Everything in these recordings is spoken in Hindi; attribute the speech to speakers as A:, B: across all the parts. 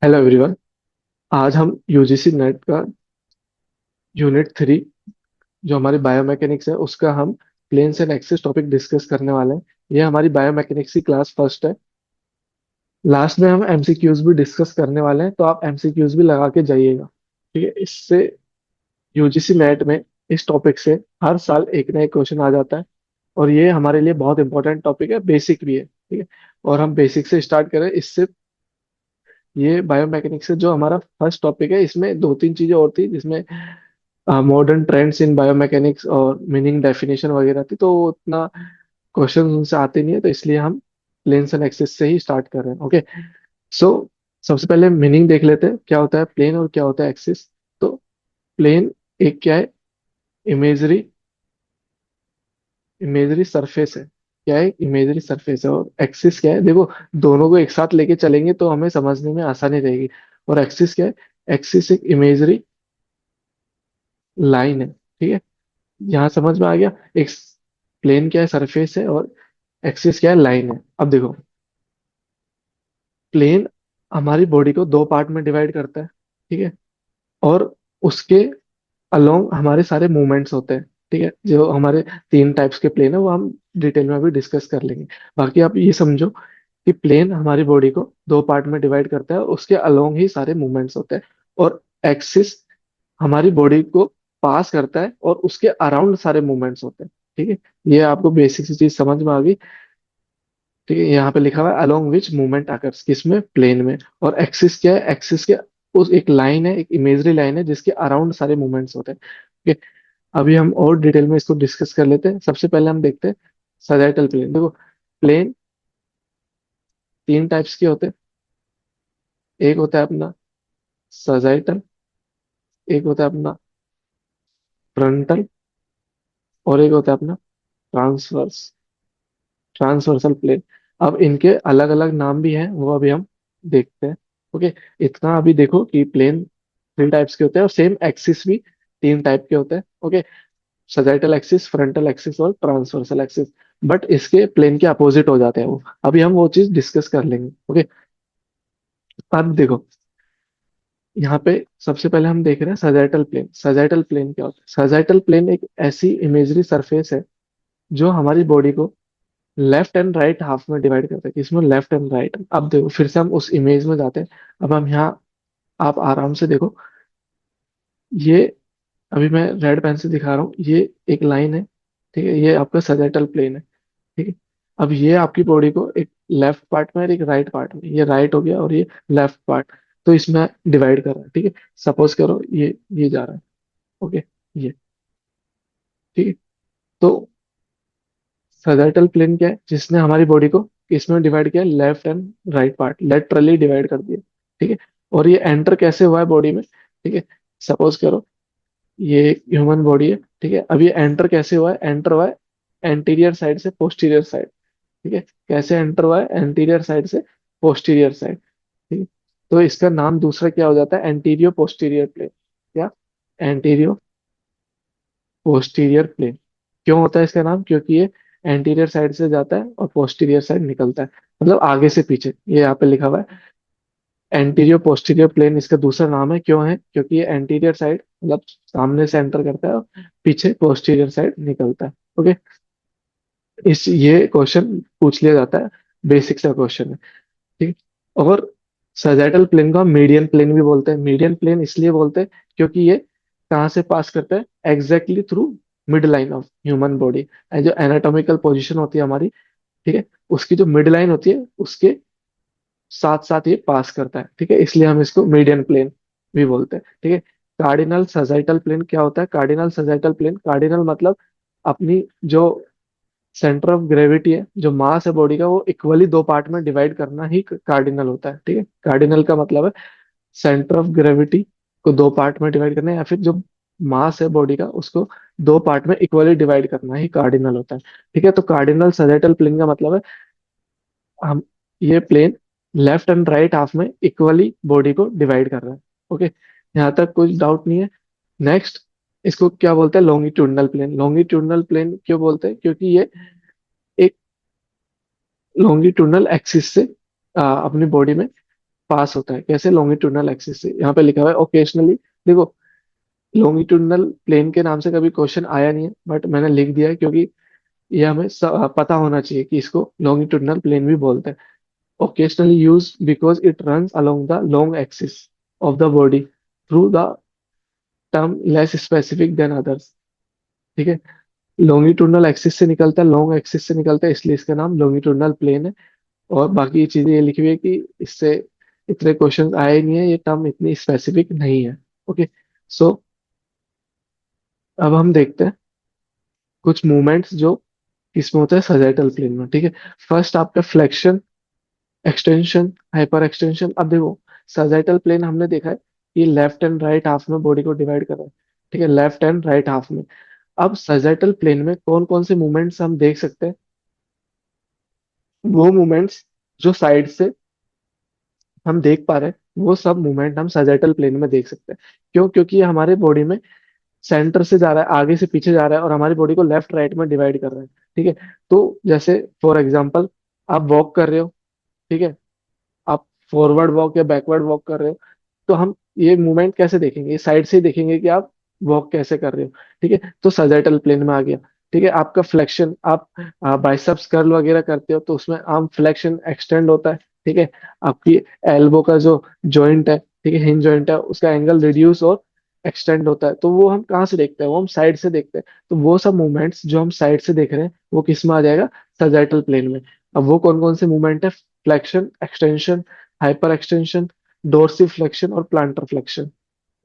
A: Hello everyone. आज हम यूजीसी नेट का यूनिट 3 जो हमारी बायोमैकेनिक्स है उसका हम planes and axis topic discuss करने वाले हैं। ये हमारी बायोमैकेनिक्स की क्लास फर्स्ट है। लास्ट में हम एमसीक्यूज भी डिस्कस करने वाले हैं, तो आप एमसीक्यूज भी लगा के जाइएगा। ठीक है, इससे यूजीसी नेट में इस टॉपिक से हर साल एक ना एक क्वेश्चन आ जाता है। और ये हमारे लिए बहुत इंपॉर्टेंट टॉपिक है, बेसिक भी है। ठीक है, और हम बेसिक से स्टार्ट करें इससे। ये बायोमैकेनिक्स से जो हमारा फर्स्ट टॉपिक है, इसमें दो तीन चीजें और थी जिसमें मॉडर्न ट्रेंड्स इन बायोमैकेनिक्स और मीनिंग डेफिनेशन वगैरह थी, तो उतना क्वेश्चन उनसे आते नहीं है, तो इसलिए हम प्लेन्स एंड एक्सिस से ही स्टार्ट कर रहे हैं। ओके, सो सबसे पहले मीनिंग देख लेते हैं, क्या होता है प्लेन और क्या होता है एक्सिस। तो प्लेन एक क्या है, इमेजरी इमेजरी सरफेस है। क्या है, इमेजरी सरफेस है। और एक्सिस क्या है, देखो दोनों को एक साथ लेके चलेंगे तो हमें समझने में आसानी रहेगी। और एक्सिस क्या है, एक्सिस एक इमेजरी लाइन है। ठीक है, यहाँ समझ में आ गया। एक प्लेन क्या है, सरफेस है, और एक्सिस क्या है, लाइन है। अब देखो, प्लेन हमारी बॉडी को दो पार्ट में डिवाइड करता है। ठीक है, और उसके अलोंग हमारे सारे मूवमेंट्स होते हैं। ठीक है, जो हमारे तीन टाइप्स के प्लेन है वो हम डिटेल में भी डिस्कस कर लेंगे। बाकी आप ये समझो कि प्लेन हमारी बॉडी को दो पार्ट में डिवाइड करता है और उसके अलोंग ही सारे मूवमेंट्स होते हैं। और एक्सिस हमारी बॉडी को पास करता है और उसके अराउंड सारे मूवमेंट्स होते हैं। ठीक है, ये आपको बेसिक सी चीज समझ में आ गई। ठीक है, यहाँ पे लिखा हुआ है अलोंग विच मूवमेंट आकर्स, किसमें, प्लेन में। और एक्सिस क्या है, एक्सिस के उस एक लाइन है, एक इमेजरी लाइन है जिसके अराउंड सारे मूवमेंट्स होते हैं। ठीक है, अभी हम और डिटेल में इसको डिस्कस कर लेते हैं। सबसे पहले हम देखते हैं सजाइटल प्लेन। देखो, प्लेन तीन टाइप्स के होते हैं। एक होता है अपना सजाइटल, एक होता है अपना फ्रंटल, और एक होता है अपना ट्रांसवर्स ट्रांसवर्सल प्लेन। अब इनके अलग अलग नाम भी हैं, वो अभी हम देखते हैं। ओके, इतना अभी देखो कि प्लेन थ्री टाइप्स के होते हैं और सेम एक्सिस भी तीन टाइप के होते हैं। Okay, sagittal axis, frontal axis और ट्रांसवर्सल एक्सिस। बट इसके प्लेन के अपोजिट हो जाते हैं वो। अभी हम वो चीज डिस्कस कर लेंगे। ओके, अब देखो, यहाँ पे सबसे पहले हम देख रहे हैं सजाइटल प्लेन। सजाइटल प्लेन क्या होता है, सजाइटल प्लेन एक ऐसी इमेजरी सरफेस है जो हमारी बॉडी को लेफ्ट एंड राइट हाफ में डिवाइड करते हैं। इसमें लेफ्ट एंड राइट, अब देखो फिर से हम उस इमेज में जाते हैं। अब हम यहाँ, आप आराम से देखो, ये अभी मैं रेड पेन से दिखा रहा हूँ, ये एक लाइन है। ठीक है, ये आपका सजेटल प्लेन है। ठीक है, अब ये आपकी बॉडी को एक लेफ्ट पार्ट में और एक राइट पार्ट में, ये राइट हो गया और ये लेफ्ट पार्ट, तो इसमें डिवाइड कर रहा है। ठीक है, सपोज करो ये जा रहा है। ओके, ये, ठीक है, तो सजेटल प्लेन क्या है, जिसने हमारी बॉडी को इसमें डिवाइड किया, left and right part laterally divide कर दिया। ठीक है, और ये एंटर कैसे हुआ है बॉडी में। ठीक है, सपोज करो ये ह्यूमन बॉडी है। ठीक है, अब ये एंटर कैसे हुआ है, एंटर हुआ है एंटीरियर साइड से पोस्टीरियर साइड। ठीक है, कैसे एंटर हुआ है, एंटीरियर साइड से पोस्टीरियर साइड। ठीक है, तो इसका नाम दूसरा क्या हो जाता है, एंटीरियो पोस्टीरियर प्लेन। क्या, एंटीरियो पोस्टीरियर प्लेन। क्यों होता है इसका नाम, क्योंकि ये एंटीरियर साइड से जाता है और पोस्टीरियर साइड निकलता है, मतलब आगे से पीछे। ये यहाँ पे लिखा हुआ है एंटीरियर पोस्टीरियर प्लेन, इसका दूसरा नाम है। क्यों है, क्योंकि ये एंटीरियर साइड मतलब सामने से एंटर करता है और पीछे पोस्टीरियर साइड निकलता है। ओके, इस ये क्वेश्चन पूछ लिया जाता है, बेसिक सा क्वेश्चन है। ठीक, और सैजेटल प्लेन को हम मीडियन प्लेन भी बोलते हैं। मीडियन प्लेन इसलिए बोलते हैं क्योंकि ये कहाँ से पास करता है, exactly through mid line of human body. जो एनाटॉमिकल पोजीशन होती है हमारी, ठीक है, उसकी जो मिड लाइन होती है उसके साथ साथ ये पास करता है। ठीक है, इसलिए हम इसको मीडियन प्लेन भी बोलते हैं। ठीक है, कार्डिनल सजाइटल प्लेन क्या होता है, कार्डिनल सजाइटल प्लेन, कार्डिनल मतलब अपनी जो सेंटर ऑफ ग्रेविटी है, जो मास है बॉडी का, वो इक्वली दो पार्ट में डिवाइड करना ही कार्डिनल होता है। ठीक है, कार्डिनल का मतलब है सेंटर ऑफ ग्रेविटी को दो पार्ट में डिवाइड करना है, या फिर जो मास है बॉडी का उसको दो पार्ट में इक्वली डिवाइड करना ही कार्डिनल होता है। ठीक है, तो कार्डिनल सजेटल प्लेन का मतलब है हम, ये plane left and right half में इक्वली बॉडी को डिवाइड कर रहा है। ओके, यहाँ तक कुछ डाउट नहीं है। नेक्स्ट, इसको क्या बोलते हैं, लॉन्गिट्यूडनल प्लेन। लॉन्गिट्यूडनल प्लेन क्यों बोलते हैं, क्योंकि ये एक लॉन्गिट्यूडनल एक्सिस से अपनी बॉडी में पास होता है। कैसे? लॉन्गिट्यूडनल एक्सिस से। यहाँ पे लिखा हुआ है ओकेशनली। देखो, लॉन्गिट्यूडनल प्लेन के नाम से कभी क्वेश्चन आया नहीं है, बट मैंने लिख दिया है क्योंकि ये हमें पता होना चाहिए कि इसको लॉन्गिट्यूडनल प्लेन भी बोलते हैं। occasionally used because it runs along the long axis of the body through the term less specific than others। ठीक है, लॉन्गिट्यूडनल एक्सिस से निकलता है, लॉन्ग एक्सिस से निकलता है, इसलिए इसका नाम लॉन्गिट्यूडनल प्लेन है। और बाकी चीजें ये लिखी हुई है कि इससे इतने क्वेश्चन आए ही नहीं है, ये टर्म इतनी स्पेसिफिक नहीं है। ओके, सो अब हम देखते हैं कुछ मूवमेंट्स जो इसमें होता है सजेटल प्लेन में। ठीक है, फर्स्ट आपका फ्लेक्शन, एक्सटेंशन, हाइपर एक्सटेंशन। अब देखो, सजाइटल प्लेन हमने देखा है कि लेफ्ट एंड राइट हाफ में बॉडी को डिवाइड कर रहा है। ठीक है, लेफ्ट एंड राइट हाफ में। अब सजाइटल प्लेन में कौन कौन से मूवमेंट्स हम देख सकते हैं? वो मूवमेंट्स जो साइड से हम देख पा रहे हैं, वो सब मूवमेंट हम सजाइटल प्लेन में देख सकते हैं। क्यों? क्योंकि ये हमारे बॉडी में सेंटर से जा रहा है, आगे से पीछे जा रहा है, और हमारी बॉडी को लेफ्ट राइट में डिवाइड कर रहा है। ठीक है, तो जैसे फॉर एग्जाम्पल, आप वॉक कर रहे हो, ठीक है, आप फॉरवर्ड वॉक या बैकवर्ड वॉक कर रहे हो, तो हम ये मूवमेंट कैसे देखेंगे? साइड से ही देखेंगे कि आप वॉक कैसे कर रहे हो। ठीक है, तो सजाइटल प्लेन में आ गया। ठीक है, आपका फ्लेक्शन, आप बाइसेप्स कर्ल वगैरह करते हो तो उसमें आर्म फ्लेक्शन एक्सटेंड होता है। ठीक है, आपकी एल्बो का जो जॉइंट है, ठीक है, हिंज जॉइंट है, उसका एंगल रिड्यूस और एक्सटेंड होता है। तो वो हम कहाँ से देखते हैं? वो हम साइड से देखते हैं। तो वो सब मूवमेंट्स जो हम साइड से देख रहे हैं, वो किस में आ जाएगा? सजाइटल प्लेन में। अब वो कौन कौन से मूवमेंट है? Flexion, extension, hyper extension, dorsiflexion और प्लांटर फ्लेक्शन।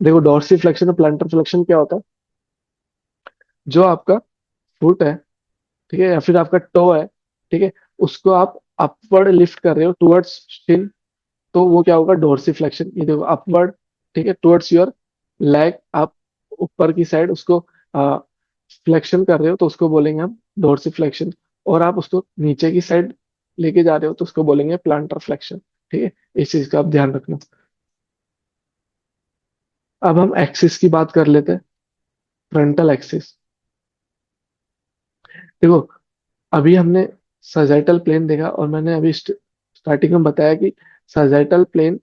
A: देखो, डोर्सिफ्लेक्शन और प्लांटर फ्लेक्शन क्या होता है? जो आपका फुट है, ठीक है, या फिर आपका टो है, ठीक है, उसको आप अपवर्ड लिफ्ट कर रहे हो टुवर्ड्स शिन, तो वो क्या होगा? डोर्सिफ्लेक्शन। ये देखो, अपवर्ड, ठीक है, टुवर्ड्स योर लेग, आप ऊपर की साइड उसको फ्लेक्शन कर रहे हो तो उसको बोलेंगे हम डोर्सिफ्लेक्शन। और आप उसको नीचे की साइड लेके जा रहे हो तो उसको बोलेंगे प्लांटर फ्लेक्शन। ठीक है, इस चीज का आप ध्यान रखना। अब हम एक्सिस की बात कर लेते हैं, फ्रंटल एक्सिस। देखो, अभी हमने सजाइटल प्लेन देखा, और मैंने अभी स्टार्टिंग में बताया कि सजाइटल प्लेन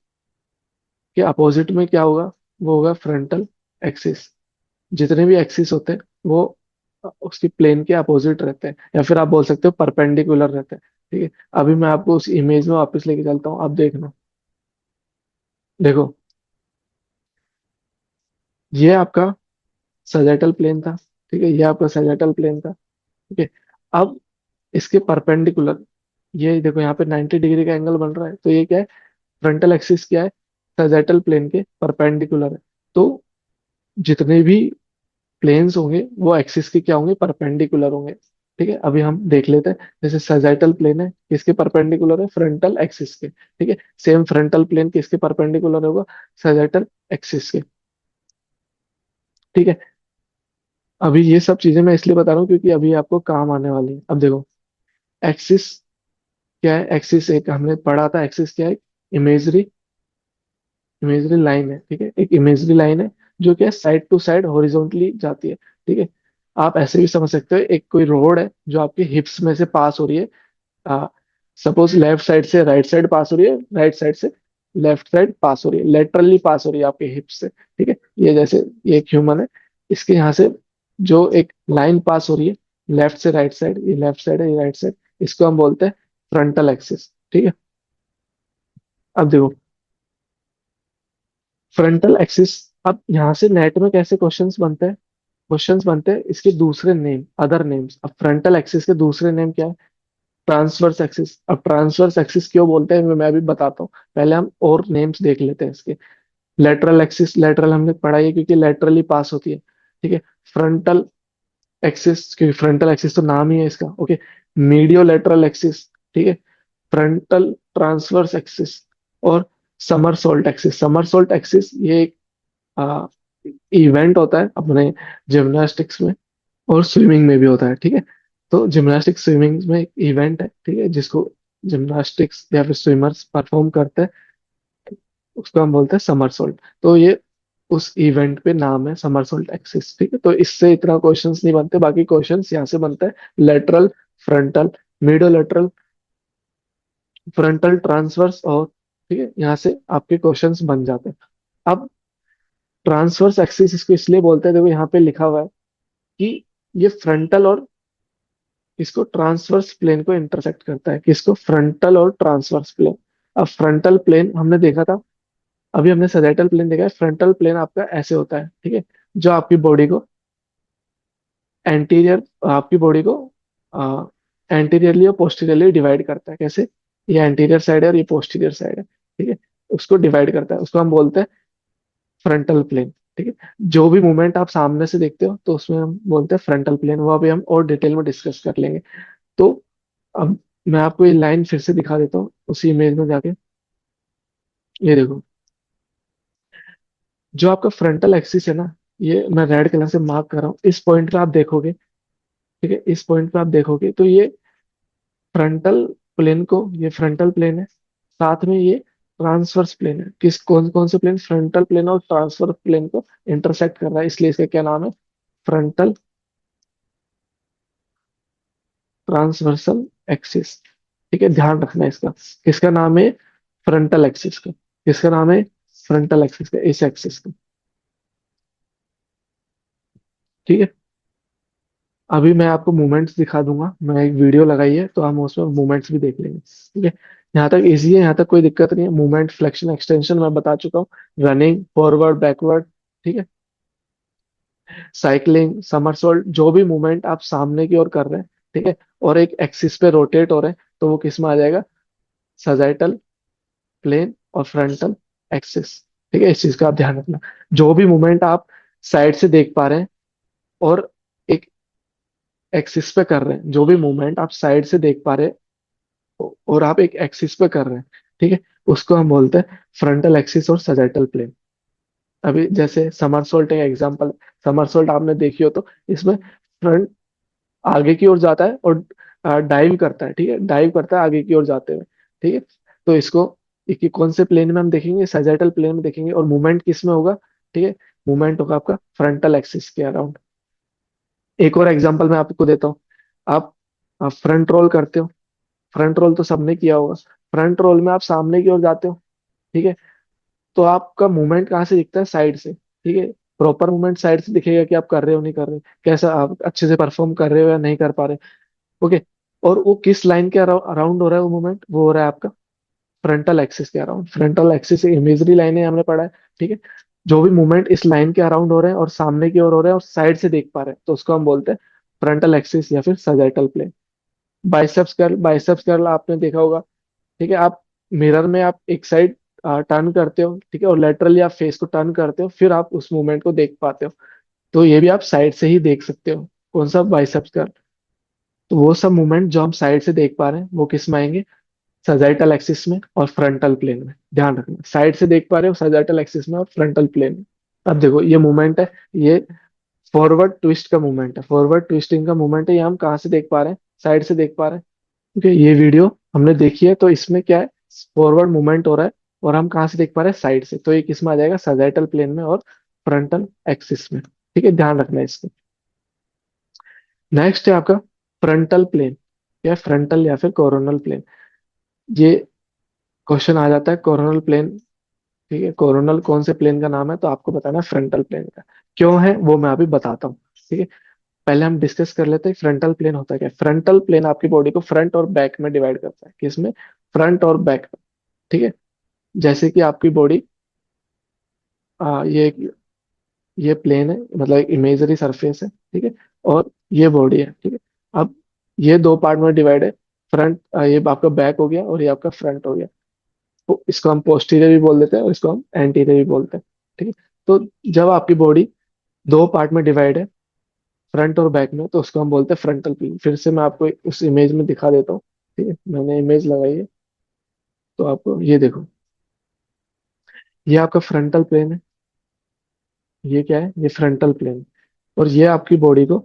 A: के अपोजिट में क्या होगा? वो होगा फ्रंटल एक्सिस। जितने भी एक्सिस होते हैं वो उसकी प्लेन के अपोजिट रहते हैं, या फिर आप बोल सकते हो परपेंडिकुलर रहते हैं। ठीक है, अभी मैं आपको उस इमेज में वापस लेके चलता हूँ, आप देखना। देखो, ये आपका सजाइटल प्लेन था। ठीक है, ये आपका सजाइटल प्लेन था। ठीक है, अब इसके परपेंडिकुलर, ये देखो यहाँ पे 90 डिग्री का एंगल बन रहा है, तो ये क्या है? फ्रंटल एक्सिस क्या है? सजाइटल प्लेन के परपेंडिकुलर है। तो जितने भी प्लेन्स होंगे वो एक्सिस के क्या होंगे? परपेंडिकुलर होंगे। ठीक है, अभी हम देख लेते हैं। जैसे सजाइटल प्लेन है, किसके परपेंडिकुलर है? फ्रंटल एक्सिस के। ठीक है, सेम फ्रंटल प्लेन किसके परपेंडिकुलर होगा? सजाइटल एक्सिस के। ठीक है, अभी ये सब चीजें मैं इसलिए बता रहा हूँ क्योंकि अभी आपको काम आने वाली है। अब देखो, एक्सिस क्या है? एक्सिस एक हमने पढ़ा था, एक्सिस क्या है? इमेजरी इमेजरी लाइन है। ठीक है, एक इमेजरी लाइन है जो क्या है? साइड टू साइड हॉरिजॉन्टली जाती है। ठीक है, आप ऐसे भी समझ सकते हो, एक कोई रोड है जो आपके हिप्स में से पास हो रही है। सपोज लेफ्ट साइड से राइट साइड पास हो रही है, राइट साइड से लेफ्ट साइड पास हो रही है, लेटरली पास हो रही है आपके हिप्स से। ठीक है, ये जैसे ये एक ह्यूमन है, इसके यहाँ से जो एक लाइन पास हो रही है लेफ्ट से राइट साइड, ये लेफ्ट साइड है, ये राइट साइड, इसको हम बोलते हैं फ्रंटल एक्सिस। ठीक है, अब देखो, फ्रंटल एक्सिस। अब यहाँ से नेट में कैसे क्वेश्चंस बनते हैं? क्वेश्चंस बनते हैं इसके दूसरे नेम, अदर नेम्स। अब फ्रंटल एक्सिस के दूसरे नेम क्या है? Transverse axis. अब ट्रांसवर्स एक्सिस क्यों बोलते हैं मैं भी बताता हूँ, पहले हम और नेम्स देख लेते हैं इसके। लेटरल एक्सिस, लेटरल हमने पढ़ा है क्योंकि लेटरली पास होती है। ठीक है, फ्रंटल एक्सिस, क्योंकि फ्रंटल एक्सिस तो नाम ही है इसका। ओके, मीडियो लेटरल एक्सिस, ठीक है, फ्रंटल ट्रांसवर्स एक्सिस, और समरसोल्ट एक्सिस। समरसोल्ट एक्सिस ये एक इवेंट होता है अपने जिम्नास्टिक्स में, और स्विमिंग में भी होता है। ठीक है, तो जिम्नास्टिक्स स्विमिंग में एक इवेंट है, ठीक है, जिसको जिम्नास्टिक्स या फिर स्विमर्स परफॉर्म करते हैं, उसको हम बोलते हैं समरसोल्ट। तो ये उस इवेंट पे नाम है समरसोल्ट एक्सिस। ठीक है, तो इससे इतना क्वेश्चंस नहीं बनते, बाकी क्वेश्चंस यहाँ से बनते हैं। लेटरल, फ्रंटल, मीडियो लेटरल, फ्रंटल ट्रांसवर्स और ठीक है, यहाँ से आपके क्वेश्चंस बन जाते हैं। अब ट्रांसवर्स एक्सिस इसको इसलिए बोलते हैं, देखो यहाँ पे लिखा हुआ है कि ये फ्रंटल और इसको ट्रांसवर्स प्लेन को इंटरसेक्ट करता है, किसको, फ्रंटल और ट्रांसवर्स प्लेन। अब फ्रंटल प्लेन हमने देखा था, अभी हमने सैजिटल प्लेन देखा है। फ्रंटल प्लेन आपका ऐसे होता है, ठीक है, जो आपकी बॉडी को एंटीरियर, आपकी बॉडी को एंटीरियरली और पोस्टीरियरली डिवाइड करता है। कैसे, ये एंटीरियर साइड है और ये पोस्टीरियर साइड है, ठीक है, उसको डिवाइड करता है, उसको हम बोलते हैं फ्रंटल प्लेन। ठीक है, जो भी मूवमेंट आप सामने से देखते हो तो उसमें हम बोलते हैं फ्रंटल प्लेन, वो अभी हम और डिटेल में डिस्कस कर लेंगे। तो अब मैं आपको ये लाइन फिर से दिखा देता हूँ उसी इमेज में जाके। ये देखो, जो आपका फ्रंटल एक्सिस है ना, ये मैं रेड कलर से मार्क कर रहा हूँ, इस पॉइंट पे आप देखोगे, ठीक है, इस पॉइंट पे आप देखोगे तो ये फ्रंटल प्लेन को, ये फ्रंटल प्लेन है, साथ में ये ट्रांसवर्स प्लेन है। किस, कौन कौन से प्लेन, फ्रंटल प्लेन और ट्रांसवर्स प्लेन को इंटरसेक्ट कर रहा है, इसलिए इसका क्या नाम है, फ्रंटल ट्रांसवर्सल एक्सिस। ठीक है, ध्यान रखना है इसका, किसका नाम है, फ्रंटल एक्सिस का। किसका नाम है, फ्रंटल एक्सिस का, इस एक्सिस का। ठीक है, अभी मैं आपको मूवमेंट्स दिखा दूंगा, मैं एक वीडियो लगाई है तो हम उसमें मूवमेंट्स भी देख लेंगे। ठीक है, यहाँ तक इजी है, यहाँ तक कोई दिक्कत नहीं है। मूवमेंट, फ्लेक्शन, एक्सटेंशन मैं बता चुका हूँ, रनिंग, फॉरवर्ड, बैकवर्ड, ठीक है, साइकिलिंग, समरसॉल्ट, जो भी मूवमेंट आप सामने की ओर कर रहे हैं, ठीक है, और एक एक्सिस पे रोटेट हो रहे हैं, तो वो किस में आ जाएगा, सजाइटल प्लेन और फ्रंटल एक्सिस। ठीक है, इस चीज का आप ध्यान रखना। जो भी मूवमेंट आप साइड से देख पा रहे हैं और एक एक्सिस पे कर रहे हैं, जो भी मूवमेंट आप साइड से देख पा रहे हैं और आप एक एक्सिस पे कर रहे हैं, ठीक है, उसको हम बोलते हैं फ्रंटल एक्सिस और सजाइटल प्लेन। अभी जैसे समरसोल्ट एक एग्जांपल, समरसोल्ट आपने देखी हो तो इसमें फ्रंट आगे की ओर जाता है और डाइव करता है, ठीक है, डाइव करता है आगे की ओर जाते हुए। ठीक है, तो इसको कि कौन से प्लेन में हम देखेंगे, सैजिटल प्लेन में देखेंगे, और मूवमेंट किस में होगा, ठीक है, मूवमेंट होगा आपका फ्रंटल एक्सिस के अराउंड। एक और एग्जांपल मैं आपको देता हूँ। आप फ्रंट रोल करते हो, फ्रंट रोल तो सबने किया होगा, फ्रंट रोल में आप सामने की ओर जाते हो, ठीक है, तो आपका मूवमेंट कहाँ से दिखता है, साइड से। ठीक है, प्रॉपर मूवमेंट साइड से दिखेगा कि आप कर रहे हो नहीं कर रहे, कैसा आप अच्छे से परफॉर्म कर रहे हो या नहीं कर पा रहे। ओके, और वो किस लाइन के अराउंड हो रहा है वो मूवमेंट, वो हो रहा है आपका फ्रंटल एक्सिस के अराउंड। फ्रंटल एक्सिस एक इमेजरी लाइन है, हमने पढ़ा है। ठीक है, जो भी मूवमेंट इस लाइन के अराउंड हो रहे हैं और सामने की ओर हो रहे हैं और साइड से देख पा रहे हैं, तो उसको हम बोलते हैं फ्रंटल एक्सिस या फिर sagittal plane. Biceps curl, biceps curl आपने देखा होगा, ठीक है, आप मिरर में आप एक साइड टर्न करते हो, ठीक है, और लेटरली आप फेस को टर्न करते हो, फिर आप उस मूवमेंट को देख पाते हो। तो ये भी आप साइड से ही देख सकते हो, कौन सा, बाइसेप्स कर्ल। तो वो सब मूवमेंट जो हम साइड से देख पा रहे हैं वो किस में आएंगे, सजाइटल एक्सिस में और फ्रंटल प्लेन में। ध्यान रखना, साइड से देख पा रहे हो सजाइटल एक्सिस में और फ्रंटल प्लेन में। अब देखो ये मूवमेंट है, ये फॉरवर्ड ट्विस्ट का मूवमेंट है, फॉरवर्ड ट्विस्टिंग का मूवमेंट है, ये हम कहाँ से देख पा रहे हैं, साइड से देख पा रहे हैं। क्योंकि ये वीडियो हमने देखी है तो इसमें क्या है, फॉरवर्ड मूवमेंट हो रहा है और हम कहाँ से देख पा रहे हैं, साइड से, तो ये किस में आ जाएगा, सजाइटल प्लेन में और फ्रंटल एक्सिस में। ठीक है, ध्यान रखना है इसको। नेक्स्ट है आपका फ्रंटल प्लेन, या फ्रंटल या फिर कोरोनल प्लेन। ये क्वेश्चन आ जाता है कोरोनल प्लेन। ठीक है, कोरोनल कौन से प्लेन का नाम है, तो आपको बताना है फ्रंटल प्लेन का। क्यों है वो मैं अभी बताता हूँ। ठीक है, पहले हम डिस्कस कर लेते हैं फ्रंटल प्लेन होता है क्या। फ्रंटल प्लेन आपकी बॉडी को फ्रंट और बैक में डिवाइड करता है, किसमें, फ्रंट और बैक में। ठीक है, जैसे कि आपकी बॉडी, ये प्लेन है, मतलब एक इमेजरी सरफेस है, ठीक है, और ये बॉडी है। ठीक है, अब ये दो पार्ट में डिवाइड है, फ्रंट, ये आपका बैक हो गया और ये आपका फ्रंट हो गया। तो इसको हम पोस्टीरियर भी बोल देते हैं और इसको हम एंटीरियर भी बोलते हैं। ठीक है, तो जब आपकी बॉडी दो पार्ट में डिवाइड है, फ्रंट और बैक में, तो उसको हम बोलते हैं फ्रंटल प्लेन। फिर से मैं आपको उस इमेज में दिखा देता हूँ। ठीक है, मैंने इमेज लगाई है तो आपको ये देखो, ये आपका फ्रंटल प्लेन है, ये क्या है, ये फ्रंटल प्लेन, और ये आपकी बॉडी को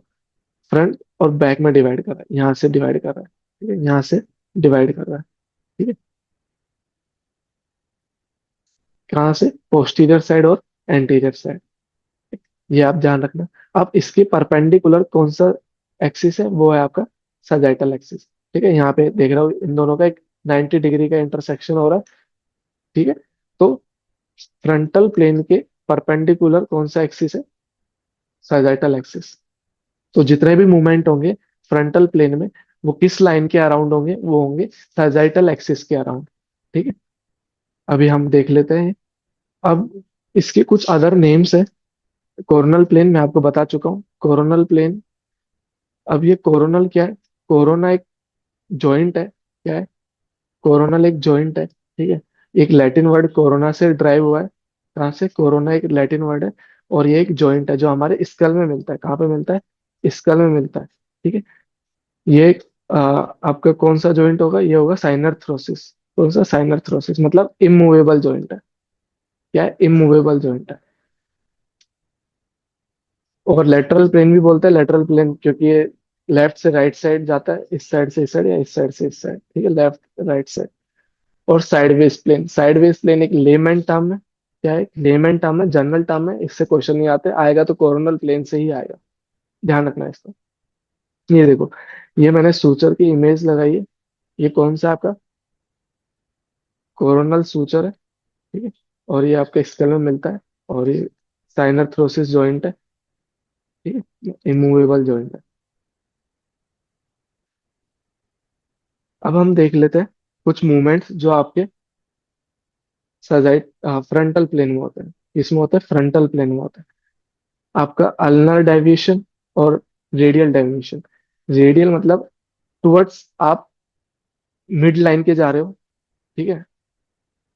A: फ्रंट और बैक में डिवाइड कर रहा है, यहाँ से डिवाइड कर रहा है, ठीक है, यहाँ से डिवाइड कर रहा है। ठीक है, कहाँ से, पोस्टीरियर साइड और एंटीरियर साइड, ये आप ध्यान रखना। अब इसके परपेंडिकुलर कौन सा एक्सिस है, वो है आपका सजाइटल एक्सिस। ठीक है, यहाँ पे देख रहा हूँ इन दोनों का एक 90 डिग्री का इंटरसेक्शन हो रहा है। ठीक है। तो फ्रंटल प्लेन के परपेंडिकुलर कौन सा एक्सिस है? Sagittal axis. तो जितने भी मूवमेंट होंगे फ्रंटल प्लेन में, वो किस लाइन के अराउंड होंगे? वो होंगे सैजिटल एक्सिस के अराउंड। ठीक है। अभी हम देख लेते हैं। अब इसके कुछ अदर नेम्स है। कोरोनल प्लेन मैं आपको बता चुका हूँ, कोरोनल प्लेन। अब ये कोरोनल क्या है? कोरोना एक जॉइंट है। क्या है? कोरोनल एक जॉइंट है, ठीक है। एक लैटिन वर्ड कोरोना से ड्राइव हुआ है। कहाँ से? कोरोना एक लैटिन वर्ड है। और ये एक जॉइंट है जो हमारे स्कल में मिलता है। कहाँ पे मिलता है? स्कल में मिलता है। ठीक है। ये एक आपका कौन सा जॉइंट होगा? ये होगा साइनर थ्रोसिस। कौन सा? साइनर थ्रोसिस, मतलब इमूवेबल जॉइंट है। क्या है? इमूवेबल जॉइंट है। और लेटरल प्लेन भी बोलते हैं, लेटरल प्लेन क्योंकि ये लेफ्ट से राइट साइड जाता है, इस साइड से इस साइड या इस साइड से इस साइड। ठीक है, लेफ्ट राइट साइड। और साइडवेज प्लेन, साइडवेज प्लेन एक लेमैन टर्म है। क्या है? लेमैन टर्म है, जनरल टर्म है, इससे क्वेश्चन नहीं आते, आएगा तो कोरोनल प्लेन से ही आएगा। ध्यान रखना है इसका। ये देखो, ये मैंने सूचर की इमेज लगाई है। ये कौन सा आपका कोरोनल सूचर है? ठीक है। और ये आपके स्कल में मिलता है। और ये साइनर थ्रोसिस जॉइंट है। ठीक है, इमूवेबल जॉइंट है। अब हम देख लेते हैं कुछ मूवमेंट्स जो आपके सजाइट फ्रंटल प्लेन में होते हैं। इसमें होता है फ्रंटल प्लेन में होता है आपका अल्नर डेविएशन और रेडियल डेविएशन। रेडियल मतलब टुवर्ड्स आप मिड लाइन के जा रहे हो। ठीक है।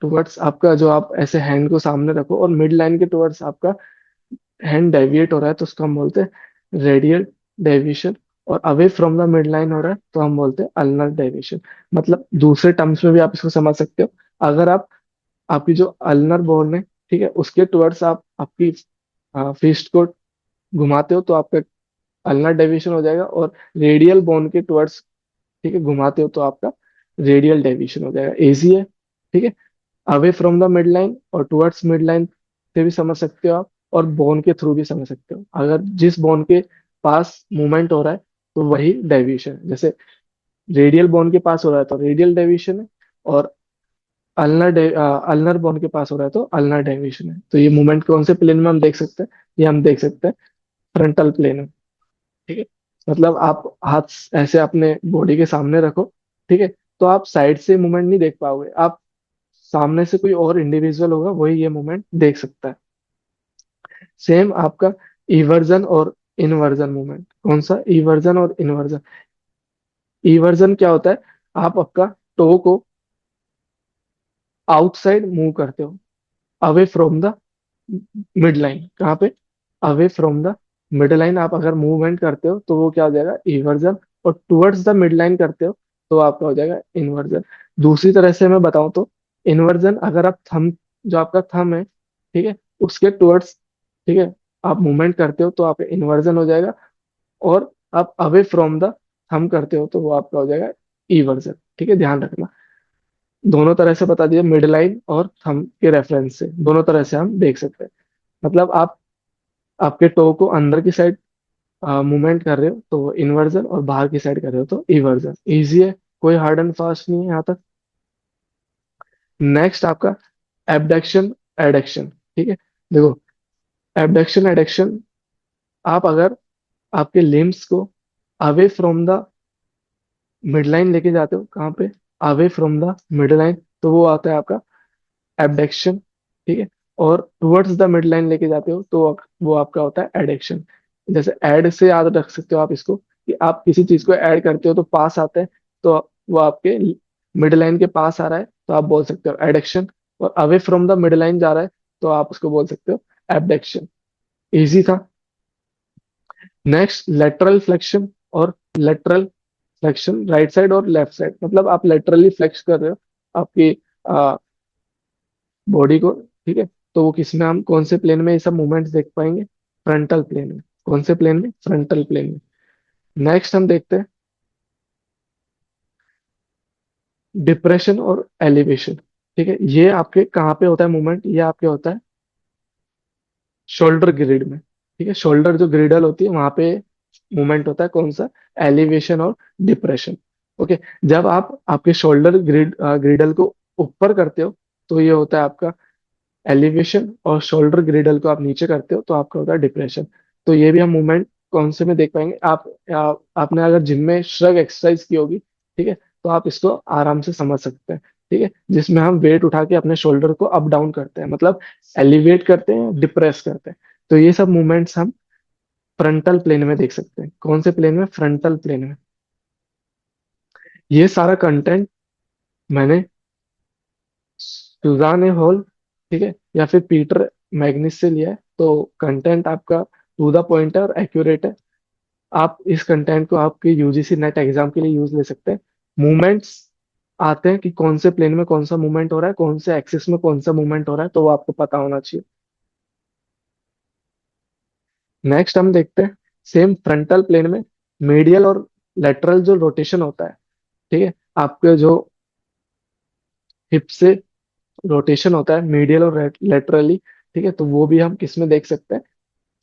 A: टुवर्ड्स आपका जो आप ऐसे हैंड को सामने रखो और मिड लाइन के टुवर्ड्स आपका हैंड डेविएट हो रहा है तो उसको हम बोलते हैं रेडियल डेविएशन। और away from the mid line हो रहा है तो हम बोलते हैं अल्नर डेविएशन। मतलब दूसरे टर्म्स में भी आप इसको समझ सकते हो। अगर आप आपकी जो अल्नर बोन है, ठीक है, उसके टुवर्ड्स आप आपकी फिस्ट को घुमाते हो तो आपका अल्नर डेविएशन हो जाएगा। और रेडियल बोन के टुवर्ड्स, ठीक है, घुमाते हो तो आपका रेडियल डेविएशन हो जाएगा। इजी है। ठीक है। Away from the mid line और टुवर्ड्स मिड लाइन से भी समझ सकते हो आप, और बोन के थ्रू भी समझ सकते हो। अगर जिस बोन के पास मूवमेंट हो रहा है तो वही डेविएशन है। जैसे रेडियल बोन के पास हो रहा है तो रेडियल डेविएशन है, और अल्नर बोन के पास हो रहा है तो अल्नर डेविएशन है। तो ये मूवमेंट कौन से प्लेन में हम देख सकते हैं? ये हम देख सकते हैं फ्रंटल प्लेन में। ठीक है। मतलब आप हाथ ऐसे अपने बॉडी के सामने रखो, ठीक है, तो आप साइड से मूवमेंट नहीं देख पाओगे। आप सामने से कोई और इंडिविजुअल होगा वही ये मूवमेंट देख सकता है। सेम आपका इवर्जन और इनवर्जन मूवमेंट। कौन सा? इवर्जन और इनवर्जन। इवर्जन क्या होता है? आप आपका टो को आउटसाइड मूव करते हो, away from the mid line. कहाँ पे? Away from the mid line आप अगर मूवमेंट करते हो तो वो क्या हो जाएगा? इवर्जन। और टुवर्ड्स द मिड लाइन करते हो तो आपका हो जाएगा इन्वर्जन। दूसरी तरह से मैं बताऊं तो इन्वर्जन, अगर आप थंब, जो आपका थंब है, ठीक है, उसके टुवर्ड्स, ठीक है, आप मूवमेंट करते हो तो आपका इन्वर्जन हो जाएगा। और आप अवे फ्रॉम द थंब करते हो तो वो आपका हो जाएगा ईवर्जन। ठीक है, ध्यान रखना। दोनों तरह से बता दिया, मिड लाइन और थंब के रेफरेंस से दोनों तरह से हम देख सकते हैं। मतलब आप आपके टो को अंदर की साइड मूवमेंट कर रहे हो तो वो इन्वर्जन, और बाहर की साइड कर रहे हो तो इवर्जन। इजी है, कोई हार्ड एंड फास्ट नहीं है यहाँ तक। नेक्स्ट आपका एबडक्शन एडक्शन। ठीक है। देखो, एबडक्शन एडक्शन, आप अगर आपके लिम्स को away from the mid line लेके जाते हो, कहाँ पे? Away from the mid line, तो वो आता है आपका एबडक्शन। ठीक है। और टुवर्ड्स द मिड लाइन लेके जाते हो तो वो आपका होता है एडक्शन। जैसे ऐड से याद रख सकते हो आप इसको, कि आप किसी चीज को ऐड करते हो तो पास आते हैं, तो वो आपके मिड लाइन के पास आ रहा है तो आप बोल सकते हो एडक्शन। और away from the mid line जा रहा है तो आप उसको बोल सकते हो एबडक्शन। इजी था। नेक्स्ट लेटरल फ्लेक्शन और लेटरल फ्लेक्शन, राइट साइड और लेफ्ट साइड। मतलब आप लेटरली फ्लेक्स कर रहे हो आपकी बॉडी को। ठीक है। तो वो किस में, हम कौन से प्लेन में ये सब मूवमेंट्स देख पाएंगे? फ्रंटल प्लेन में। कौन से प्लेन में? फ्रंटल प्लेन में। नेक्स्ट हम देखते हैं डिप्रेशन और एलिवेशन। ठीक है, ये आपके कहाँ पे होता है मूवमेंट? ये आपके होता है शोल्डर ग्रिड में। ठीक है, शोल्डर जो ग्रिडल होती है वहां पे मूवमेंट होता है। कौन सा? एलिवेशन और डिप्रेशन। ओके। जब आप आपके शोल्डर ग्रिडल को ऊपर करते हो तो ये होता है आपका एलिवेशन। और शोल्डर ग्रिडल को आप नीचे करते हो तो आपका होता है डिप्रेशन। तो ये भी हम मूवमेंट कौन से में देख पाएंगे, आपने अगर जिम में श्रग एक्सरसाइज की होगी, ठीक है, तो आप इसको आराम से समझ सकते हैं। ठीक है, जिसमें हम वेट उठा के अपने शोल्डर को अप डाउन करते हैं, मतलब एलिवेट करते हैं, डिप्रेस करते हैं। तो ये सब मूवमेंट्स हम फ्रंटल प्लेन में देख सकते हैं। कौन से प्लेन में? फ्रंटल प्लेन में। ये सारा कंटेंट मैंने सुजान हॉल, ठीक है, या फिर पीटर मैग्निस से लिया है। तो कंटेंट आपका टू द पॉइंट है और एक्यूरेट है। आप इस कंटेंट को आपके यूजीसी नेट एग्जाम के लिए यूज ले सकते हैं। मूवमेंट्स आते हैं कि कौन से प्लेन में कौन सा मूवमेंट हो रहा है, कौन से एक्सिस में कौन सा मूवमेंट हो रहा है, तो वो आपको पता होना चाहिए। नेक्स्ट हम देखते हैं सेम फ्रंटल प्लेन में मीडियल और लेटरल जो रोटेशन होता है, ठीक है, आपके जो हिप से रोटेशन होता है मीडियल और लेटरली, ठीक है, तो वो भी हम किस में देख सकते हैं?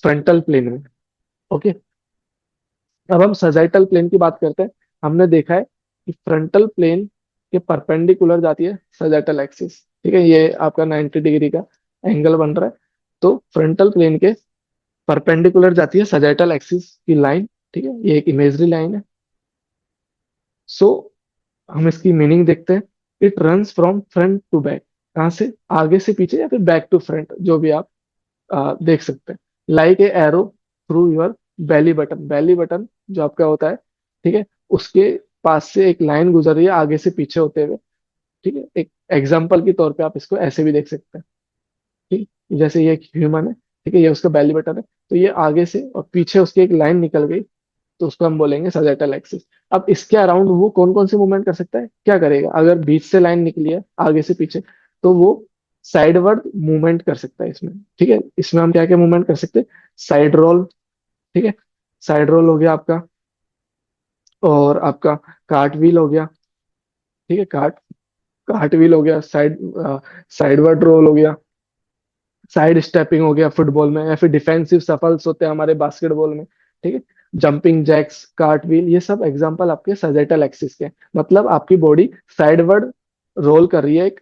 A: फ्रंटल प्लेन में। ओके, अब हम सजाइटल प्लेन की बात करते हैं। हमने देखा है कि फ्रंटल प्लेन के परपेंडिकुलर जाती है सजाइटल एक्सिस, ठीक है, ये आपका 90 डिग्री का एंगल बन रहा है। तो फ्रंटल प्लेन के परपेंडिकुलर जाती है सजाइटल एक्सिस की लाइन, ठीक है, ये एक इमेजरी लाइन है। सो हम इसकी मीनिंग देखते हैं। It runs from front to back, कहाँ से? आगे से पीछे या फिर बैक टू फ्रंट, जो भी आप देख सकते हैं। Like a arrow through your belly button. Belly button जो आपका होता है, ठीक है, उसके पास से एक लाइन गुजर रही है आगे से पीछे होते हुए। ठीक है, एक एग्जाम्पल के तौर पे आप इसको ऐसे भी देख सकते हैं। ठीक, जैसे ये एक ह्यूमन है, ठीक है, ये उसका बेली बटन है, तो ये आगे से और पीछे उसकी एक लाइन निकल गई, तो उसको हम बोलेंगे सजेटल एक्सिस। अब इसके अराउंड वो कौन कौन से मूवमेंट कर सकता है? क्या करेगा? अगर बीच से लाइन निकली है आगे से पीछे, तो वो साइडवर्ड मूवमेंट कर सकता है इसमें। ठीक है, इसमें हम क्या क्या मूवमेंट कर सकते हैं? साइड रोल, ठीक है, साइड रोल हो गया आपका, और आपका कार्ट व्हील हो गया, ठीक है, कार्ट व्हील हो गया, साइडवर्ड रोल हो गया, साइड स्टेपिंग हो गया फुटबॉल में, या फिर डिफेंसिव सफल्स होते हैं हमारे बास्केटबॉल में, ठीक है, जंपिंग जैक्स, कार्ट व्हील, ये सब एग्जांपल आपके सजेटल एक्सिस के हैं। मतलब आपकी बॉडी साइडवर्ड रोल कर रही है एक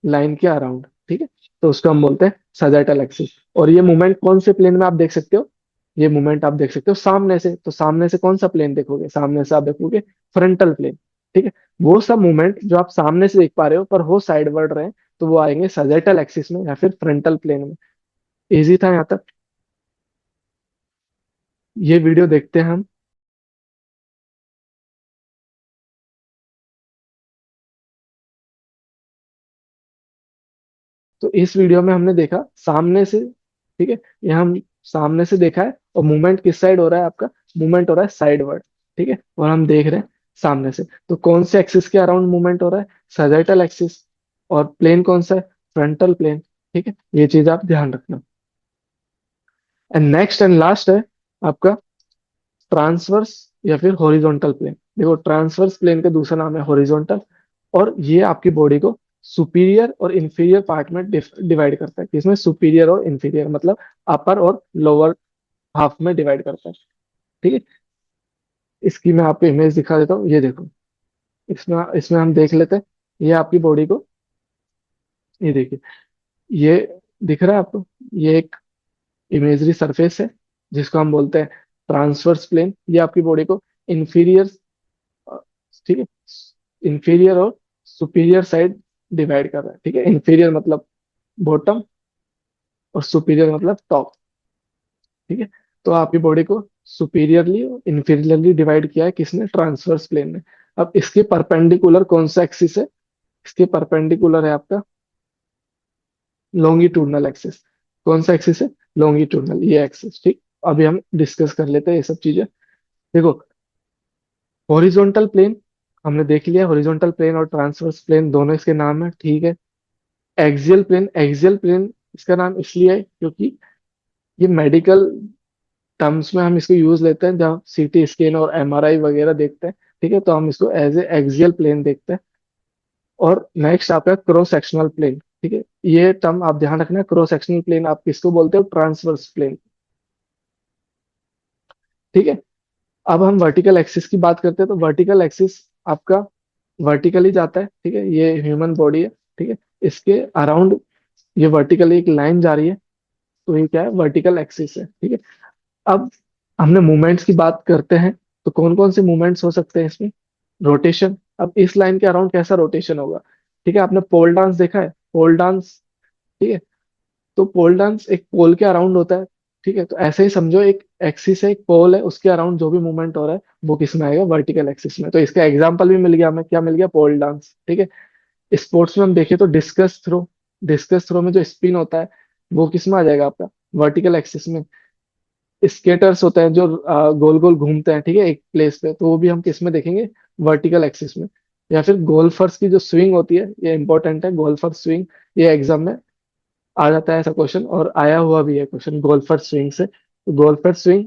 A: लाइन के अराउंड, ठीक है, तो उसको हम बोलते हैं सजेटल एक्सिस। और ये मूवमेंट कौन से प्लेन में आप देख सकते हो? ये मूवमेंट आप देख सकते हो सामने से। तो सामने से कौन सा प्लेन देखोगे? सामने से आप देखोगे फ्रंटल प्लेन, ठीक है। वो सब मूवमेंट जो आप सामने से देख पा रहे हो पर हो साइडवर्ड रहे, तो वो आएंगे सजेटल एक्सिस में या फिर फ्रंटल प्लेन में। इजी था यहाँ तक? ये वीडियो देखते हैं हम। तो इस वीडियो में हमने देखा सामने से, ठीक है, ये हम सामने से देखा है, और मूवमेंट किस साइड हो रहा है आपका? मूवमेंट हो रहा है साइडवर्ड, ठीक है, और हम देख रहे हैं सामने से। तो कौन से एक्सिस के अराउंड मूवमेंट हो रहा है? Sagittal axis. और प्लेन कौन सा है? फ्रंटल प्लेन, ठीक है, ये चीज आप ध्यान रखना। एंड नेक्स्ट एंड लास्ट है आपका ट्रांसवर्स या फिर हॉरिजॉन्टल प्लेन। देखो, ट्रांसवर्स प्लेन का दूसरा नाम है हॉरिजॉन्टल, और ये आपकी बॉडी को सुपीरियर और इंफीरियर पार्ट में डिवाइड करता है। किसमें? सुपीरियर और इंफीरियर, मतलब अपर और लोअर हाफ में डिवाइड करता है, ठीक है। इसकी मैं आपको इमेज दिखा देता हूँ, ये देखो। इसमें इसमें हम देख लेते हैं, ये आपकी बॉडी को, ये देखिए, ये दिख रहा है आपको? ये एक इमेजरी सरफेस है जिसको हम बोलते हैं ट्रांसवर्स प्लेन। ये आपकी बॉडी को इंफीरियर, ठीक है, इंफीरियर और सुपीरियर साइड डिवाइड कर रहा है, ठीक है। इंफीरियर मतलब बॉटम, और सुपीरियर मतलब टॉप, ठीक है। तो आपकी बॉडी को सुपीरियरली और इंफीरियरली डिवाइड किया है किसने? ट्रांसवर्स प्लेन ने। अब इसके परपेंडिकुलर कौन सा एक्सिस है? इसके परपेंडिकुलर है आपका लॉन्गिट्यूडनल एक्सिस। कौन सा एक्सिस है? लॉन्गिट्यूडनल, ये एक्सिस, ठीक। अभी हम डिस्कस कर लेते हैं ये सब चीजें। देखो, हॉरिजॉन्टल प्लेन हमने देख लिया, हॉरिजॉन्टल प्लेन और ट्रांसवर्स प्लेन दोनों इसके नाम है, ठीक है। एक्सियल प्लेन, एक्सियल प्लेन इसका नाम इसलिए है क्योंकि ये मेडिकल टर्म्स में हम इसको यूज लेते हैं जब सीटी स्कैन और एमआरआई वगैरह देखते हैं, ठीक है, तो हम इसको एज ए एक्सियल प्लेन देखते हैं। और नेक्स्ट आपका क्रॉस सेक्शनल प्लेन, ठीक है, ये टर्म आप ध्यान रखना। क्रॉस सेक्शनल प्लेन आप किसको बोलते हो? ट्रांसवर्स प्लेन, ठीक है। अब हम वर्टिकल एक्सिस की बात करते हैं, तो वर्टिकल एक्सिस आपका वर्टिकली जाता है, ठीक है, ये ह्यूमन बॉडी है, ठीक है। इसके अराउंड ये वर्टिकल एक लाइन जा रही है, तो ये क्या है, वर्टिकल एक्सिस है, ठीक है। अब हमने मूवमेंट्स की बात करते हैं, तो कौन कौन से मूवमेंट्स हो सकते हैं इसमें? रोटेशन। अब इस लाइन के अराउंड कैसा रोटेशन होगा? ठीक है, आपने पोल डांस देखा है, पोल डांस, ठीक है। तो पोल डांस एक पोल के अराउंड होता है, ठीक है। तो ऐसे ही समझो, एक एक्सिस है, एक पोल है, उसके अराउंड जो भी मूवमेंट हो रहा है वो किस में आएगा? वर्टिकल एक्सिस में। तो इसका एग्जांपल भी मिल गया हमें, क्या मिल गया? पोल डांस, ठीक है। स्पोर्ट्स में हम देखें तो डिस्कस थ्रो, डिस्कस थ्रो में जो स्पिन होता है वो किस में आ जाएगा आपका? वर्टिकल एक्सिस में। स्केटर्स होते हैं जो गोल गोल घूमते हैं, ठीक है, एक प्लेस पे, तो वो भी हम किस में देखेंगे? वर्टिकल एक्सिस में। या फिर गोल्फर्स की जो स्विंग होती है, ये इंपॉर्टेंट है, गोल्फर स्विंग, ये एग्जाम में आ जाता है ऐसा क्वेश्चन, और आया हुआ भी है क्वेश्चन गोल्फर स्विंग से। तो गोल्फर स्विंग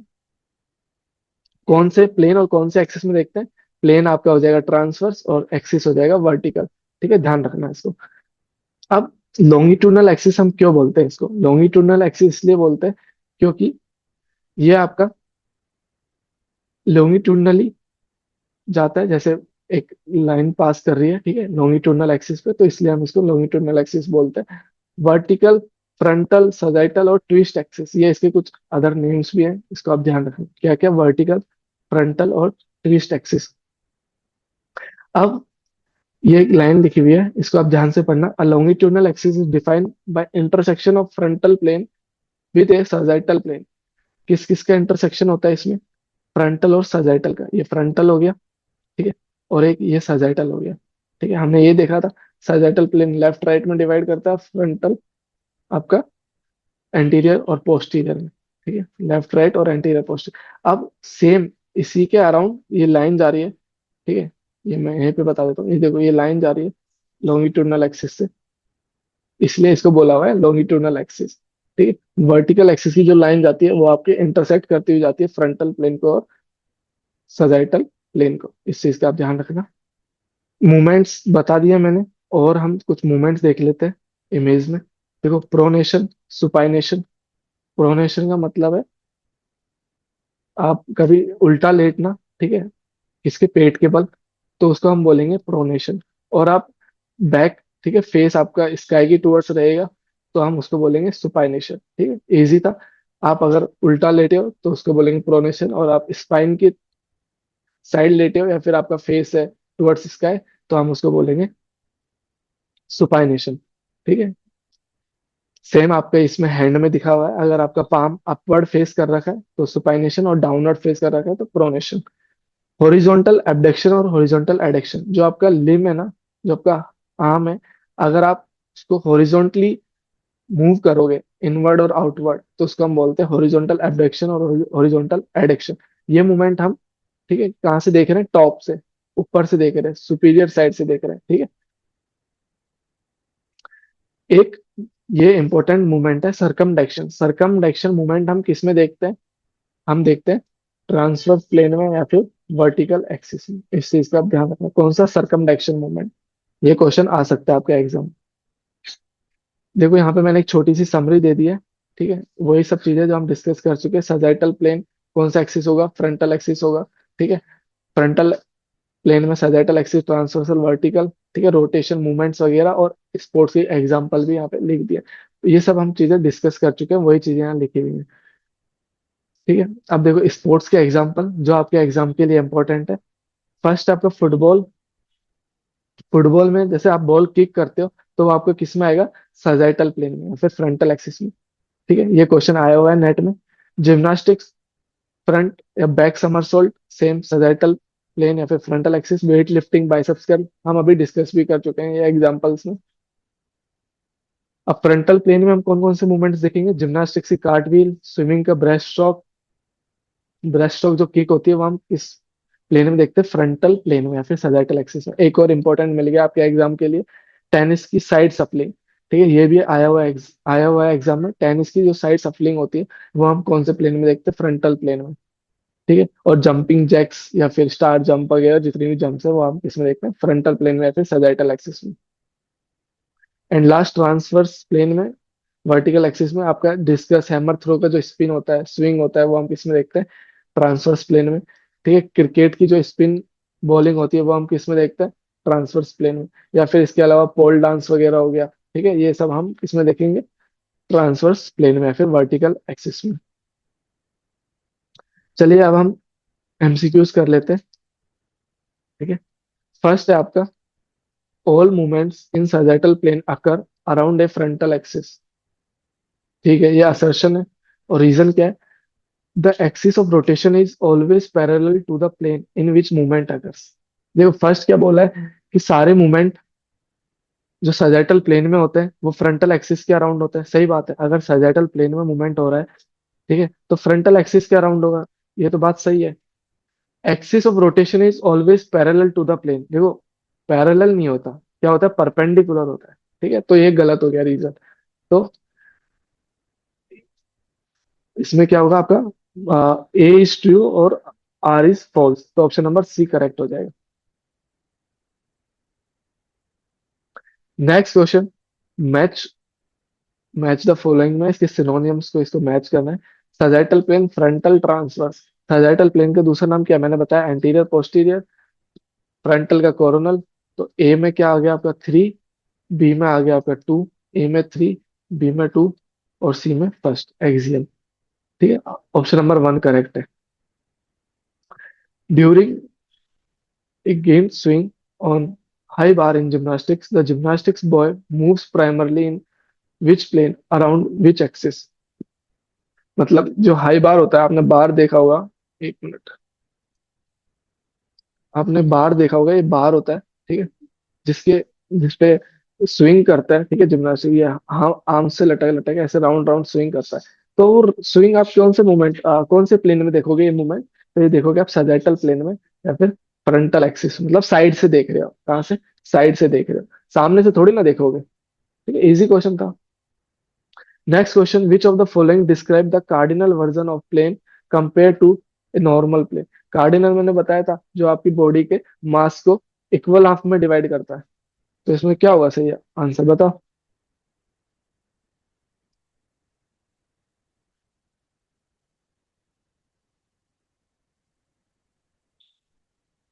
A: कौन से प्लेन और कौन से एक्सिस में देखते हैं? प्लेन आपका हो जाएगा ट्रांसवर्स और एक्सिस हो जाएगा वर्टिकल, ठीक है, ध्यान रखना है इसको। अब लॉन्गिट्यूडनल एक्सिस हम क्यों बोलते हैं इसको? लॉन्गिट्यूडनल एक्सिस इसलिए बोलते हैं क्योंकि ये आपका लॉन्गिट्यूडनली जाता है, जैसे एक लाइन पास कर रही है, ठीक है, लॉन्गिट्यूडनल एक्सिस पे, तो इसलिए हम इसको लॉन्गिट्यूडनल एक्सिस बोलते हैं। वर्टिकल, फ्रंटल, सजाइटल और ट्विस्ट एक्सिस, ये इसके कुछ अदर नेम्स भी हैं, इसको आप ध्यान रखें क्या क्या, वर्टिकल, फ्रंटल और ट्विस्ट एक्सिस। अब ये एक लाइन लिखी हुई है, इसको आप ध्यान से पढ़ना। A longitudinal axis is defined by intersection of frontal plane with a sagittal plane. किस किस का इंटरसेक्शन होता है इसमें? फ्रंटल और सजाइटल का। ये फ्रंटल हो गया, ठीक है, और एक ये सजाइटल हो गया, ठीक है। हमने ये देखा था, सजाइटल प्लेन लेफ्ट राइट में डिवाइड करता है, फ्रंटल आपका एंटीरियर और पोस्टीरियर में, ठीक है, लेफ्ट राइट और एंटीरियर पोस्टीरियर। अब सेम इसी के अराउंड ये लाइन जा रही है, ठीक है, ये मैं यहीं पे बता देता हूँ, ये देखो ये लाइन जा रही है लॉन्गिट्यूडनल एक्सिस से, इसलिए इसको बोला हुआ है लॉन्गिट्यूडनल एक्सिस, ठीक है। वर्टिकल एक्सिस की जो लाइन जाती है वो आपके इंटरसेक्ट करती हुई जाती है फ्रंटल प्लेन को और सजाइटल प्लेन को, इस चीज का आप ध्यान रखना। मूवमेंट्स बता दिया मैंने, और हम कुछ मूवमेंट्स देख लेते हैं इमेज में। देखो, प्रोनेशन, सुपाइनेशन। प्रोनेशन का मतलब है आप कभी उल्टा लेटना, ठीक है, किसके पेट के बल, तो उसको हम बोलेंगे प्रोनेशन। और आप बैक, ठीक है, फेस आपका स्काई की टूवर्ड्स रहेगा, तो हम उसको बोलेंगे सुपाइनेशन, ठीक है, इजी था। आप अगर उल्टा लेटे हो तो उसको बोलेंगे प्रोनेशन, और आप स्पाइन की साइड लेटे हो या फिर आपका फेस है टुवर्ड्स स्काई, तो हम उसको बोलेंगे सुपाइनेशन, ठीक है। सेम आपके इसमें हैंड में दिखा हुआ है, अगर आपका पाम अपवर्ड फेस कर रखा है तो सुपाइनेशन, और डाउनवर्ड फेस कर रखा है तो प्रोनेशन। हॉरिजॉन्टल एबडक्शन और हॉरिजॉन्टल एडक्शन, जो आपका लिम है ना, जो आपका आर्म है, अगर आप उसको हॉरिजॉन्टली मूव करोगे इनवर्ड और आउटवर्ड, तो उसको हम बोलते हैं हॉरिजॉन्टल एबडक्शन और हॉरिजॉन्टल एडक्शन। ये मूवमेंट हम, ठीक है, कहाँ से देख रहे हैं? टॉप से, ऊपर से देख रहे हैं, सुपीरियर साइड से देख रहे हैं, ठीक है। एक ये इंपॉर्टेंट मूवमेंट है सरकमडक्शन। सरकमडक्शन मूवमेंट हम किस में देखते हैं? हम देखते हैं ट्रांसवर्स प्लेन में या फिर वर्टिकल एक्सिस में। इस चीज का आप ध्यान रखना, कौन सा सरकमडक्शन मूवमेंट, ये क्वेश्चन आ सकता है आपके एग्जाम। देखो यहाँ पे मैंने एक छोटी सी समरी दे दी है, ठीक है, वही सब चीजें जो हम डिस्कस कर चुके हैं। सजाइटल प्लेन कौन सा एक्सिस होगा? फ्रंटल एक्सिस होगा, ठीक है। फ्रंटल प्लेन में सजाइटल एक्सिस, ट्रांसवर्सल, वर्टिकल, ठीक है, रोटेशन, मूवमेंट्स वगैरह, और स्पोर्ट्स की एग्जांपल भी यहाँ पे लिख दिया। तो ये सब हम चीजें डिस्कस कर चुके हैं, वही चीजें यहाँ लिखी हुई हैं, ठीक है। अब देखो स्पोर्ट्स के एग्जांपल जो आपके एग्जाम के लिए इंपॉर्टेंट है। फर्स्ट आपका फुटबॉल। फुटबॉल में जैसे आप बॉल किक करते हो, तो वो आपको किस में आएगा? सजाइटल प्लेन में या फिर फ्रंटल एक्सिस में, ठीक है, ये क्वेश्चन आया हुआ है नेट में। जिम्नास्टिक्स, फ्रंट या बैक समरसोल्ट, सेम सजाइटल प्लेन या फिर frontal axis. Weight lifting, biceps curl, हम अभी डिस्कस भी कर चुके हैं ये एग्जांपल्स में। अब फ्रंटल प्लेन में हम कौन कौन से मूवमेंट्स देखेंगे? जिम्नास्टिक्स की कार्टव्हील, स्विमिंग का ब्रेस्ट स्ट्रोक। ब्रेस्ट स्ट्रोक जो किक होती है वो हम किस प्लेन में देखते हैं? फ्रंटल प्लेन में या फिर सजाइटल एक्सिस में। एक और इंपॉर्टेंट मिल गया आपके एग्जाम के लिए, टेनिस की साइड सफलिंग, ठीक है, ये भी आया हुआ है एग्जाम में। टेनिस की जो साइड सफलिंग होती है वो हम कौन से प्लेन में देखते हैं? फ्रंटल प्लेन में, ठीक है। और जंपिंग जैक्स या फिर स्टार जंप वगैरह जितनी भी जंप्स है वो हम इसमें देखते हैं फ्रंटल प्लेन में या फिर सजाइटल एक्सिस में। एंड लास्ट ट्रांसवर्स प्लेन में, वर्टिकल एक्सिस में, आपका डिस्कस हैमर थ्रो का जो स्पिन होता है, स्विंग होता है, वो हम किस में देखते हैं? ट्रांसवर्स प्लेन में, ठीक है। क्रिकेट की जो स्पिन बॉलिंग होती है वो हम किस में देखते हैं? ट्रांसवर्स प्लेन में, या फिर इसके अलावा पोल डांस वगैरह हो गया। ठीक है, ये सब हम इसमें देखेंगे ट्रांसवर्स प्लेन में या फिर वर्टिकल एक्सिस में। चलिए अब हम एमसीक्यूज कर लेते हैं। ठीक है, फर्स्ट है आपका, all movements in sagittal plane occur around a frontal axis. ठीक है, ये असर्शन है। और रीजन क्या है? The axis of rotation is always parallel to the plane in which movement occurs. देखो फर्स्ट क्या बोला है कि सारे मूवमेंट जो सैजेटल प्लेन में होते हैं वो फ्रंटल एक्सिस के अराउंड होते हैं। सही बात है, अगर सैजेटल प्लेन में मूवमेंट हो रहा है, ठीक है, तो फ्रंटल एक्सिस के अराउंड होगा। ये तो बात सही है। Axis of rotation is always parallel to the plane. देखो पैरेलल नहीं होता, क्या होता है, परपेंडिकुलर होता है। ठीक है, तो ये गलत हो गया रीजन। तो इसमें क्या होगा आपका, ए इज ट्रू और आर इज फॉल्स, तो ऑप्शन नंबर सी करेक्ट हो जाएगा। Next question, match match the following में इसके सिनोनिम्स को इसको मैच करना है। Sagittal plane, frontal, transverse. Sagittal plane का दूसरा नाम क्या है? मैंने बताया एंटीरियर पोस्टीरियर, फ्रंटल का कोरोनल। तो ए में क्या आ गया आपका 3, बी में आ गया आपका 2, ए में 3, बी में 2 और सी में फर्स्ट एक्सियल। ठीक है, ऑप्शन नंबर 1 करेक्ट है। During a game swing on high bar in gymnastics, the gymnastics boy moves primarily in which plane around which axis? मतलब जो हाई बार होता है, आपने बार देखा होगा, एक मिनट, आपने बार देखा होगा, ये बार होता है। ठीक है, जिसके जिसपे स्विंग करता है। ठीक है, जिम्नास्टिक ये हाँ आर्म से लटक लटक ऐसे राउंड राउंड स्विंग करता है। तो वो स्विंग आप कौन से मूवमेंट, कौन से प्लेन में देखोगे ये मूवमेंट? तो ये देखोगे आप सैजिटल प्लेन में या फिर फ्रंटल एक्सिस, मतलब साइड से देख रहे हो। कहाँ से? साइड से देख रहे हो, सामने से थोड़ी ना देखोगे। ठीक है, इजी क्वेश्चन था। Next question, which of the following describe the cardinal version of plane compare to a normal plane? Cardinal मैंने बताया था, जो आपकी बॉडी के मास को इक्वल हाफ में डिवाइड करता है। तो इसमें क्या होगा सही आंसर, बताओ।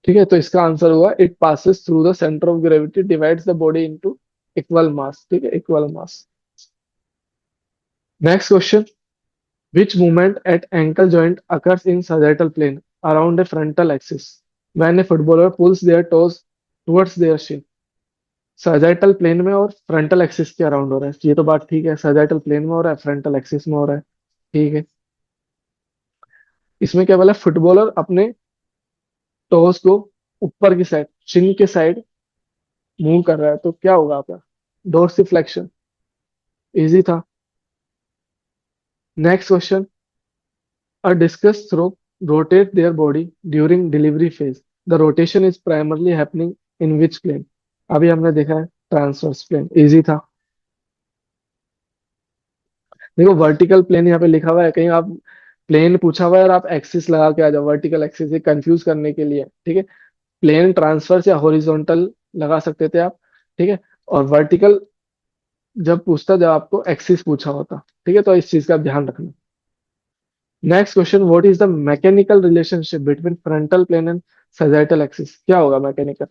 A: ठीक है, तो इसका आंसर हुआ it passes through the centre of gravity divides the body into equal मास। ठीक है, equal mass. Next question, which movement at ankle joint occurs in sagittal plane around a frontal axis when a footballer pulls their toes towards their shin? sagittal plane में और फ्रंटल एक्सिस के अराउंड हो रहा है, ये तो बात ठीक है। sagittal प्लेन में हो रहा है, फ्रंटल एक्सिस में हो रहा है। ठीक है, इसमें क्या बोला, फुटबॉलर अपने टोस को ऊपर की साइड, शिन के साइड मूव कर रहा है, तो क्या होगा आपका? डोर्सिफ्लेक्शन। इजी था। Next question, a discus throw rotate their body during delivery phase, the rotation is primarily happening in which plane? अभी हमने देखा है ट्रांसवर्स प्लेन, इजी था। देखो वर्टिकल प्लेन यहाँ पे लिखा हुआ है, कहीं आप प्लेन पूछा हुआ है और आप एक्सिस लगा के आ जाओ, वर्टिकल एक्सिस, ये कंफ्यूज करने के लिए। ठीक है, प्लेन ट्रांसवर्स या हॉरिजॉन्टल लगा सकते थे आप। ठीक है, और वर्टिकल जब पूछता, जब आपको एक्सिस पूछा होता। ठीक है, तो इस चीज का ध्यान रखना। Next question, what is the mechanical relationship between frontal plane and sagittal axis? क्या होगा मैकेनिकल?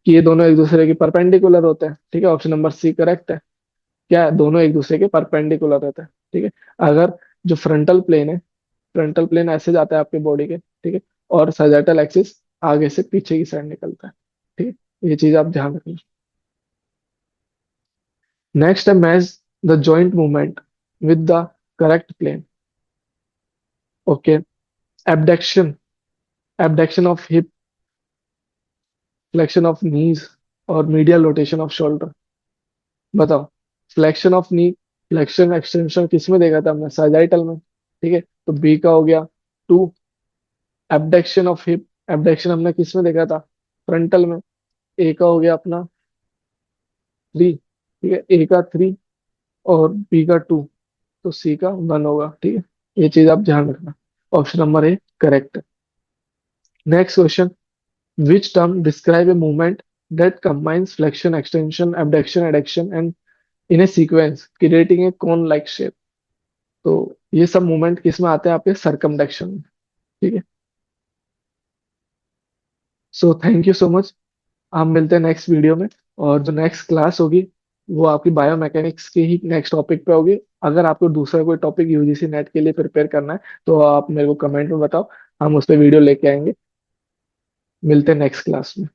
A: कि ये दोनों एक दूसरे के परपेंडिकुलर होते हैं। ठीक है, ऑप्शन नंबर सी करेक्ट है। क्या है? दोनों एक दूसरे के परपेंडिकुलर रहते हैं। ठीक है, अगर जो फ्रंटल प्लेन है, फ्रंटल प्लेन ऐसे जाता है आपके बॉडी के, ठीक है, और सैजिटल एक्सिस आगे से पीछे की साइड निकलता है। ठीक है, ये चीज आप ध्यान रखना। नेक्स्ट है, match the joint movement with the correct plane. Okay, abduction, abduction of hip, flexion of knees और मीडियल रोटेशन ऑफ शोल्डर। बताओ, flexion of knee, flexion extension किस में देखा था हमने? साइजाइटल में। ठीक है, तो बी का हो गया 2। एबडक्शन ऑफ हिप, एबडक्शन हमने किस में देखा था? फ्रंटल में। ए का हो गया अपना 3। ठीक है, ए का 3 और बी का 2, तो सी का 1 होगा। ठीक है, ये चीज आप ध्यान रखना। ऑप्शन नंबर ए करेक्ट है। Next question, which term describe a movement that combines flexion, extension, abduction, adduction and in a sequence creating a cone like shape? तो ये सब मूवमेंट किस में आते हैं? आपके सरकमडक्शन में। ठीक है, so thank you so much. हम मिलते हैं नेक्स्ट वीडियो में। और जो नेक्स्ट क्लास होगी वो आपकी बायोमैकेनिक्स की ही नेक्स्ट टॉपिक पे होगी। अगर आपको दूसरा कोई टॉपिक यूजीसी नेट के लिए प्रिपेयर करना है तो आप मेरे को कमेंट में बताओ, हम उस पर वीडियो लेके आएंगे। मिलते हैं नेक्स्ट क्लास में।